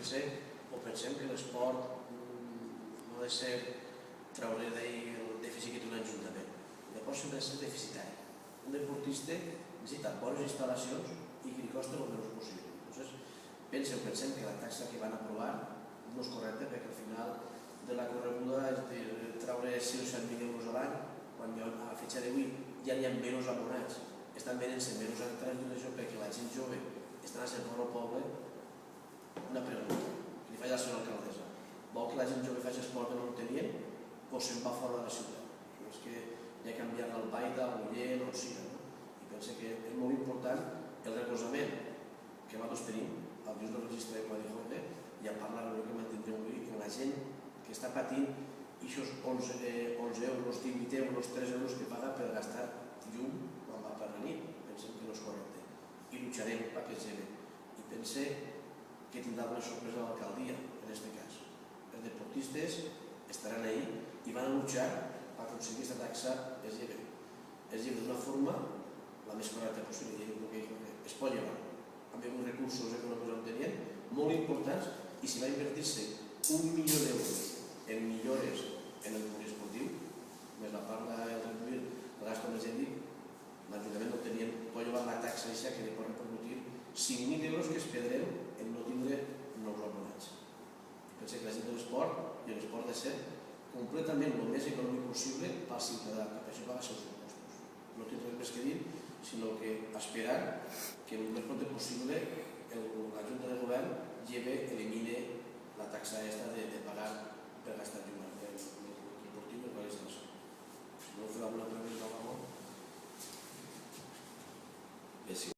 pensem que l'esport no ha de ser treure el dèficit que té un ajuntament. Llavors sempre ha de ser deficitari. Un deportista necessita bones instal·lacions i que li costa el menys possible. Pensem que la taxa que van aprovar no és correcta, perquè al final de la correguda és de treure 107.000 euros a l'any, quan a la fetge d'avui ja n'hi ha menys abonats, estan venent-se menys entrades, tot això perquè la gent jove està a ser fora al poble. Una pregunta que li faig a la senyora alcaldessa: vol que la gent jove faci esport que no en tenien o se'n va fora de la ciutat? És que hi ha canviat el Baida, el Ullent, on siga. I penso que és molt important el recolzament que nosaltres tenim al dins del registre de Codi Jove, i a part la reunió que mantindrem avui, que la gent que està patint aquests 11 euros, 18 euros, 3 euros que paga per gastar llum quan va per la nit, pensem que no és correcte. I lucharem perquè es lleve. I pense que tindrà una sorpresa a l'alcaldia, en aquest cas. Els deportistes estaran ahí i van a luchar per aconseguir aquesta taxa es lleve. Es lleve d'una forma la més correcta possible, i es pot llevar. Amb uns recursos econòmics on tenien, molt importants, i si va invertir-se 1 milió d'euros en millores en el poliesportiu, més la part de reduir el gasto energètic, l'Ajuntament no tenien, pot llevar la taxa eixa que li pot repercutir 5.000 euros que es perdrem en no tindre nous abonats. Penso que la gent de l'esport i l'esport ha de ser completament el més econòmic possible pel ciutadà, que per això paga els seus impostos. No tinc res més que dir, sinó que esperar que el més pronto possible la Junta de Govern elimine la taxa de pagar per gastar llum en l'equip esportiu i per les instal·lacions. Si no, fer alguna pregunta, Ramon?